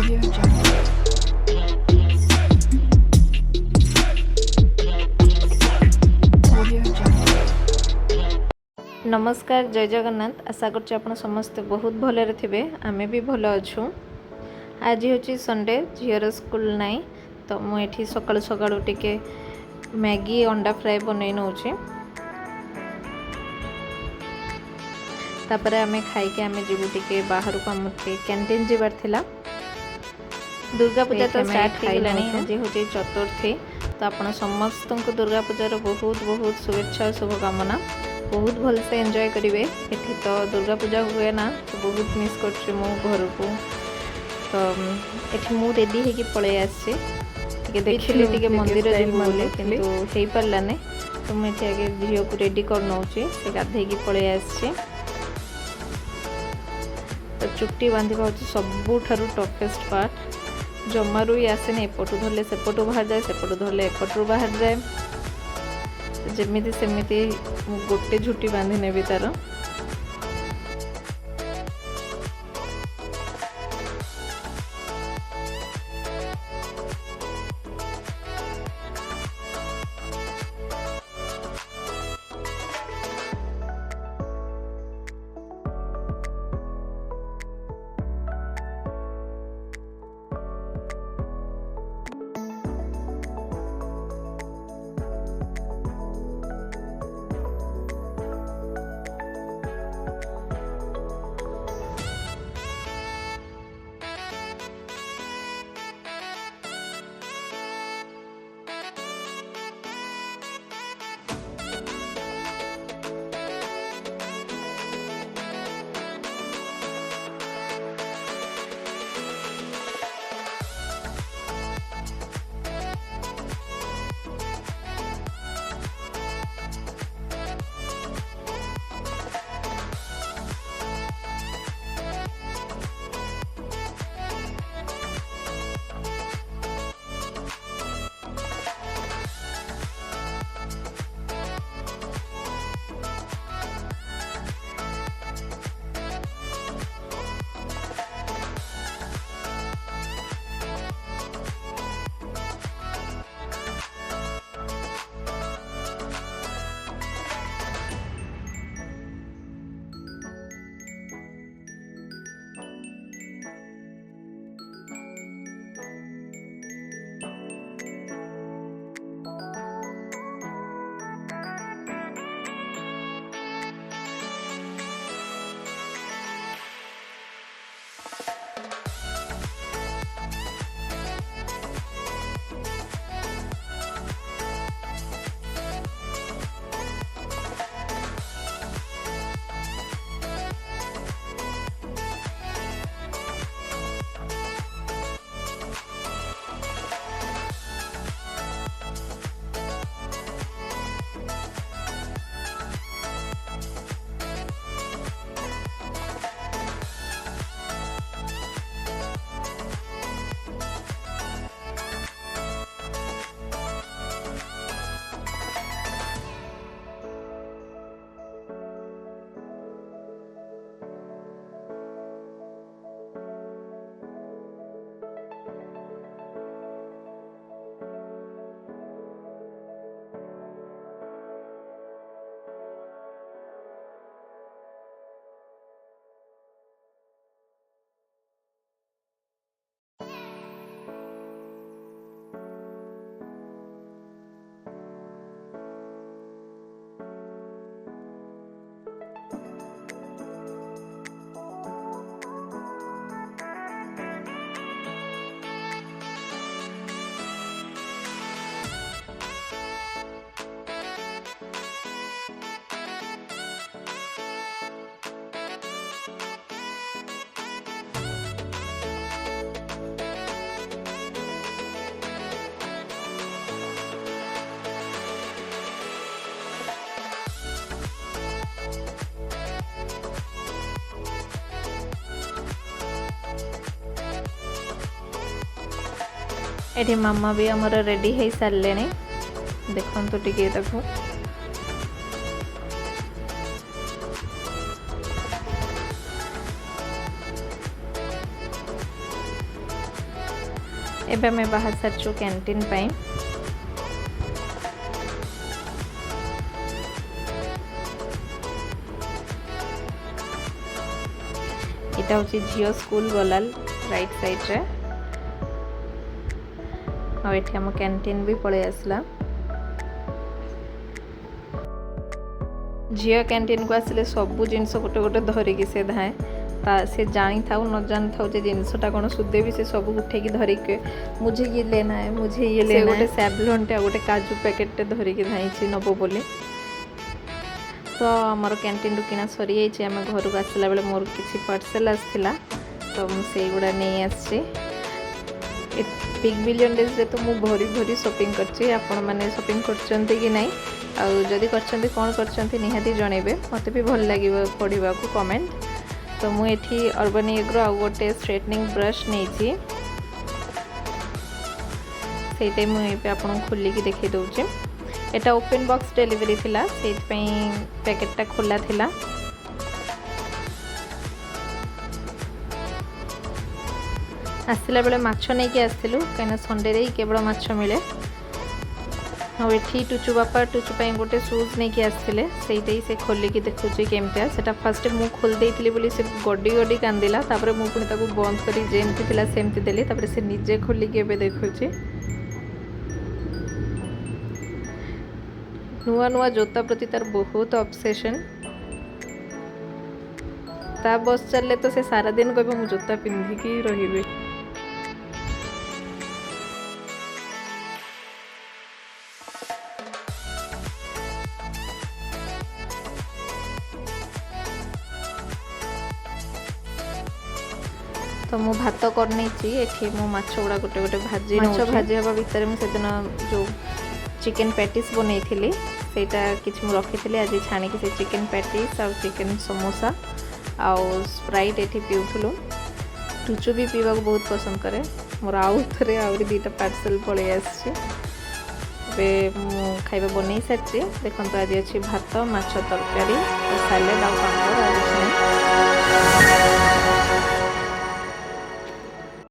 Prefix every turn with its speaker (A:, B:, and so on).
A: Audio Jungle. Audio Jungle.
B: नमस्कार जय जगन्नाथ आशा करछि आपण समस्ते बहुत भलरे थिबे आमे भी भल अछु। आज होची संडे झीर स्कूल नाई तो मु एठी सकाळु सकाळु टिके मैगी अंडा फ्राई बनै नउछि तापरे आमे खाई के आमे जीवु टिके बाहर को हमके कैंटीन जीवार थिला। दुर्गा पूजा तो स्टार्ट हो गलानी आज होची चतुर्थी तो आपण समस्त को दुर्गा पूजार बहुत बहुत शुभेच्छा और शुभकामना। बहुत भल से एंजॉय करेंगे। एठी तो दुर्गा पूजा हुए ना तो बहुत मिस कर मो घर को तो एठी मु रेडी है कि पळे आछे टिके देखिले टिके मंदिर जिमु बोले किंतु हेई परला ने तो मैं एठी आगे झियो को रेडी कर नउची से गाधे की पळे आछे। तो चुट्टी बांधिबा होची सबुठारु टफेस्ट पार्ट जमारू ही आसेनी एपटू धरले सेपटू बाहर जाए सेपटू धरले एपटू बाहर जाए जमीती सेमिति गोटे झुटी बांधि नेबी तार। एठी मामा भी हमर रेडी हो सारे देखो तो टिके देखो ଏବେ ଆମେ ବାହାରି ସାରିଛୁ କ୍ୟାଣ୍ଟିନ୍ ପାଇଁ। এটা হচ্ছে ঝিও স্কুল গলাল রাইট সাইড্রে ଆଉ ଏଠି ଆମ କ୍ୟାଣ୍ଟିନ୍ ବି ପଳେଇ ଆସିଲା। ଝିଅ କ୍ୟାଣ୍ଟିନ୍କୁ ଆସିଲେ ସବୁ ଜିନିଷ ଗୋଟେ ଗୋଟେ ଧରିକି ସେ ଧାଏ। से जानी न जानी था जे जिनसटा कौन सुधे भी से सब उठेकी धरिके मुझे ये लेना है मुझे ये लेना है। गोटे सैवलॉन टे गोटे काजू पैकेट धरिकी धाई नब बोली। तो आमर कैंटीन किना सरी जाइए आम घर को आसला बेले मोर किसी पार्सल आसला तो मुझे गुड़ा नहीं आसी। बिग बिलियन डेज रे तो मु भरी भरी शॉपिंग करछि। आपण माने शॉपिंग करछन्ते कि नहीं आउ जदि करछन्ते कोन करछन्ते निहाती जणेबे मते भी भल लागिबो पढिबा को कमेंट। तो मु एठी अर्बन एग्रो आ गोटे स्ट्रेटनिंग ब्रश नेछि सेटे मु एपे आपण खोली की देखै दउछि। एटा ओपन बॉक्स डिलीवरी थिला सेट पई पैकेटटा खोला थिला। आसला बेले माछ नहीं कि आसलु कहीं संडे रे केवल माछ मिले। हाँ ये टुचु बापा टुचु पाई गोटे शूज नहीं कि आसते से खोलिकी देखुची केमतिया सेटा फास्ट मु खोल देइथिली बोली से गड्डी गड्डी कांदिला तापर मु पुणी ताकू बंद करी जेमती थिला सेमती देली तापर से निजे खोलिकी एबे देखुची। नुआ नुआ जोता प्रति तार बहुत ऑब्सेशन। ता बस चलले तो से सारा दिन कहबो मु जोता पिंधिकी रहिबे। तो मु भात करनी एठी मो माछ गुड़ा गोटे गोटे भाजी माछ भाजी हवा भितर मुझे दिन जो चिकन पैटिस बनई थी सेटा किछि मु रखी थी आज छाणी की से चिकन पैटिस आ चिकन समोसा आउ स्प्राइट एठी पीउथुलु। टुचु भी पीवा को बहुत पसंद करे मोर आउ थरे आउरी दीटा पार्सल पळे आछि। बे मु खाइबा बनई सारछि देखन तो आज अछि भात माछ तरकारी और सैलेड आ पापड़ आ